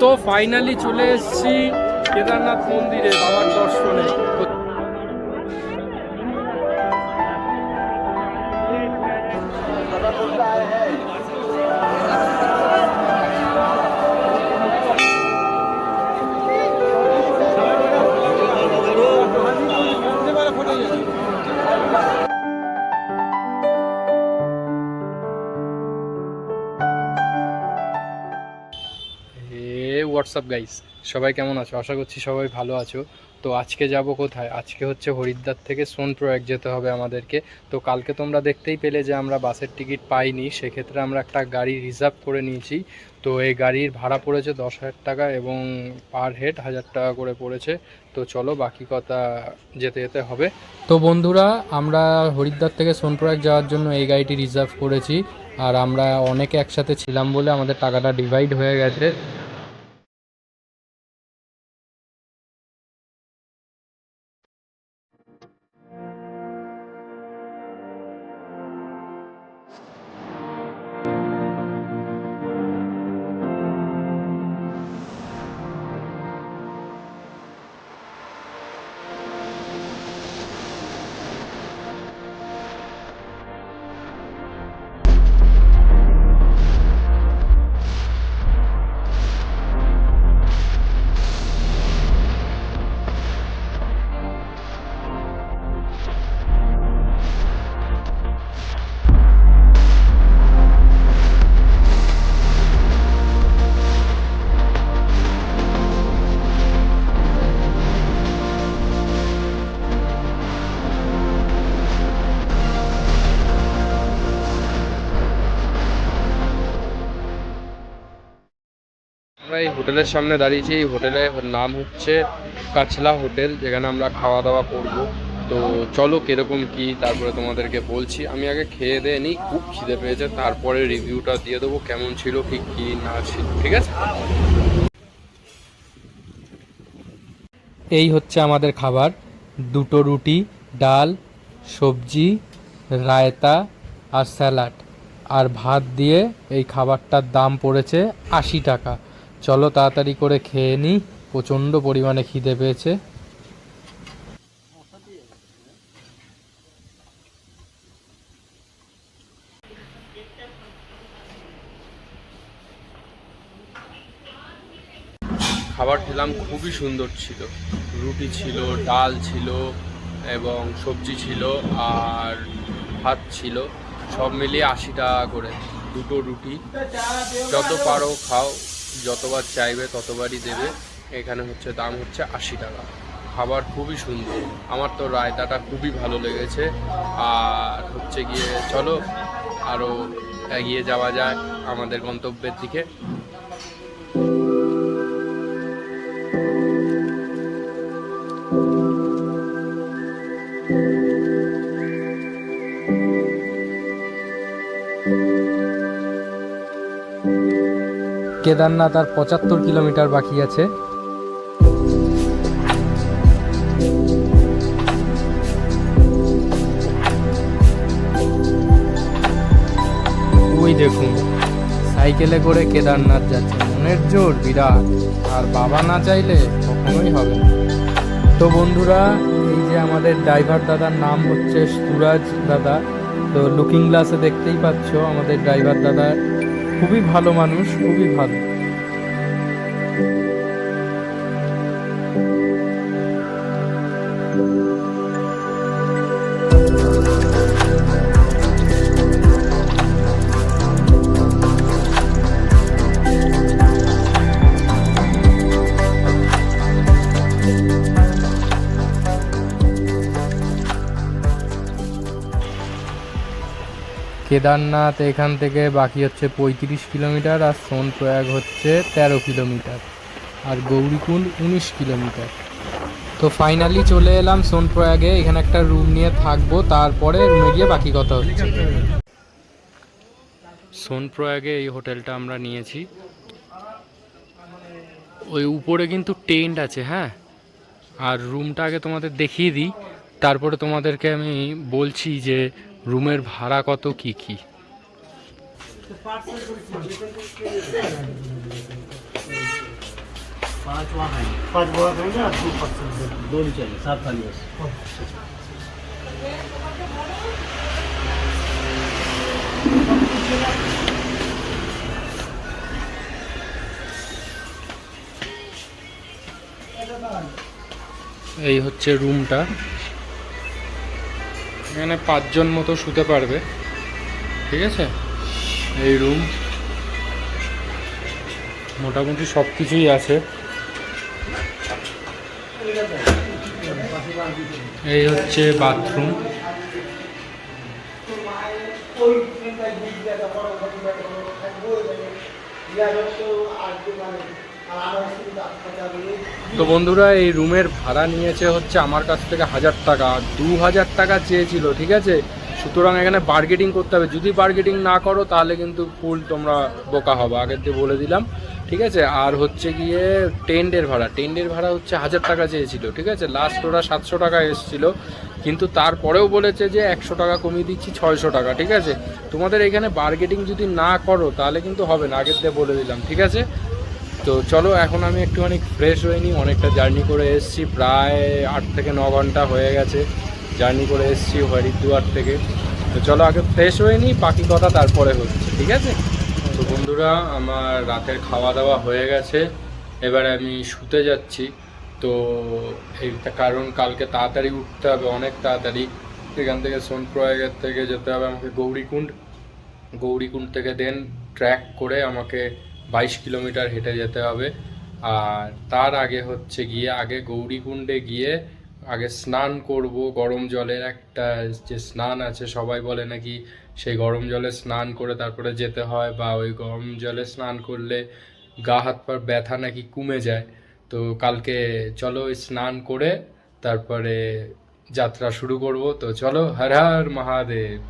তো ফাইনালি চলে এসেছি কেদারনাথ মন্দিরে বাবার দর্শনে। হোয়াটসঅ্যাপ গাইস, সবাই কেমন আছো? আশা করছি সবাই ভালো আছো। তো আজকে যাব কোথায়? আজকে হচ্ছে হরিদ্বার থেকে সোনপ্রয়াগ যেতে হবে আমাদেরকে। তো কালকে তোমরা দেখতেই পেলে যে আমরা বাসের টিকিট পাইনি, সেক্ষেত্রে আমরা একটা গাড়ি রিজার্ভ করে নিয়েছি। তো এই গাড়ির ভাড়া পড়েছে 10,000 টাকা এবং পার হেড 1,000 টাকা করে পড়েছে। তো চলো বাকি কথা যেতে যেতে হবে। তো বন্ধুরা, আমরা হরিদ্বার থেকে সোনপ্রয়াগ যাওয়ার জন্য এই গাড়িটি রিজার্ভ করেছি। আর আমরা অনেকে একসাথে ছিলাম বলে আমাদের টাকাটা ডিভাইড হয়ে গেছে। আমরা এই হোটেলের সামনে দাঁড়িয়েছি। এই হোটেলের নাম হচ্ছে কাছলা হোটেল, যেখানে আমরা খাওয়া দাওয়া করব। তো চলো কীরকম কী তারপরে তোমাদেরকে বলছি। আমি আগে খেয়ে দিয়ে নিই, খুব খিদে পেয়েছে, তারপরে রিভিউটা দিয়ে দেবো কেমন ছিল কি কী না ছিল। ঠিক আছে, এই হচ্ছে আমাদের খাবার। 2টো রুটি, ডাল, সবজি, রায়তা আর স্যালাড আর ভাত দিয়ে এই খাবারটার দাম পড়েছে 80 টাকা। চলো তাড়াতাড়ি করে খেয়ে নিই, প্রচণ্ড পরিমাণে খিদে পেয়েছে। খাবার খেলাম, খুবই সুন্দর ছিল। রুটি ছিল, ডাল ছিল এবং সবজি ছিল আর ভাত ছিল। সব মিলিয়ে 80 টাকা করে। 2টো রুটি, যত পারো খাও, যতবার চাইবে ততবারই দেবে। এখানে হচ্ছে দাম হচ্ছে 80 টাকা। খাবার খুবই সুন্দর, আমার তো রায়তাটা খুবই ভালো লেগেছে। আর হচ্ছে গিয়ে চলো আরও এগিয়ে যাওয়া যায় আমাদের গন্তব্যের দিকে। কেদারনাথ আর 75 কিলোমিটার বাকি আছে। ওই দেখুন, সাইকেলে করে কেদারনাথ যাচ্ছে, মনের জোর বিরাট, আর বাবা না চাইলে কখনোই হবে না। তো বন্ধুরা, এই যে আমাদের ড্রাইভার দাদার নাম হচ্ছে সুরাজ দাদা। তো লুকিং গ্লাসে দেখতেই পাচ্ছ আমাদের ড্রাইভার দাদা খুবই ভালো মানুষ, খুবই ভালো। কেদারনাথ এখান থেকে বাকি হচ্ছে 35 কিলোমিটার, আর সোনপ্রয়াগ হচ্ছে 13 কিলোমিটার, আর গৌরীকুণ্ড 19 কিলোমিটার। তো ফাইনালি চলে এলাম সোনপ্রয়াগে। এখানে একটা রুম নিয়ে থাকবো, তারপরে রুমে গিয়ে বাকি কথা হচ্ছে। সোনপ্রয়াগে এই হোটেলটা আমরা নিয়েছি। ওই উপরে কিন্তু টেন্ট আছে, হ্যাঁ। আর রুমটা আগে তোমাদের দেখিয়ে দিই, তারপরে তোমাদেরকে আমি বলছি যে রুমের ভাড়া কত কি কি। पाँच वहाँ खाएंगे, 5 वहाँ खाएंगे और 2% दो नहीं चाहिए, 7 थाली बस। এই হচ্ছে রুমটা, এখানে 5 জন মতো শুতে পারবে, ঠিক আছে। এই রুম মোটামুটি সব কিছুই আছে। এই হচ্ছে বাথরুম, তো বন্ধুরা এই রুমের ভাড়া নিয়েছে হচ্ছে আমার কাছ থেকে 1000 টাকা, 2000 টাকা চেয়েছিল, ঠিক আছে। সুতরাং এখানে বার্গেটিং করতে হবে, যদি বার্গেটিং না করো তাহলে কিন্তু ফুল তোমরা বোকা হবে, আগের দিয়ে বলে দিলাম, ঠিক আছে। আর হচ্ছে গিয়ে টেন্টের ভাড়া হচ্ছে 1000 টাকা চেয়েছিল, ঠিক আছে। লাস্ট ওরা 700 টাকা এসেছিল, কিন্তু তারপরেও বলেছে যে 100 টাকা কমিয়ে দিচ্ছি 600 টাকা, ঠিক আছে। তোমাদের এখানে বার্গেটিং যদি না করো তাহলে কিন্তু হবে না, আগের দিয়ে বলে দিলাম, ঠিক আছে। তো চলো এখন আমি একটুখানি ফ্রেশ হয়ে নিই, অনেকটা জার্নি করে এসেছি, প্রায় 8 থেকে 9 ঘন্টা হয়ে গেছে জার্নি করে এসেছি হরিদ্বার থেকে। তো চলো আগে ফ্রেশ হয়ে নিই, বাকি কথা তারপরে হচ্ছে, ঠিক আছে। তো বন্ধুরা আমার রাতের খাওয়া দাওয়া হয়ে গেছে, এবারে আমি শুতে যাচ্ছি। তো এইটা কারণ কালকে তাড়াতাড়ি উঠতে হবে, অনেক তাড়াতাড়ি। এখান থেকে সোনপ্রয়াগের থেকে যেতে হবে আমাকে গৌরীকুণ্ড থেকে দেন ট্র্যাক করে আমাকে 22 কিলোমিটার হেঁটে যেতে হবে। আর তার আগে হচ্ছে গিয়ে আগে গৌরীকুণ্ডে গিয়ে আগে স্নান করব, গরম জলের একটা যে স্নান আছে, সবাই বলে নাকি সেই গরম জলে স্নান করে তারপরে যেতে হয়, বা ওই গরম জলে স্নান করলে গা হাত পার ব্যথা নাকি কমে যায়। তো কালকে চলো ওই স্নান করে তারপরে যাত্রা শুরু করব। তো চলো, হর হর মহাদেব।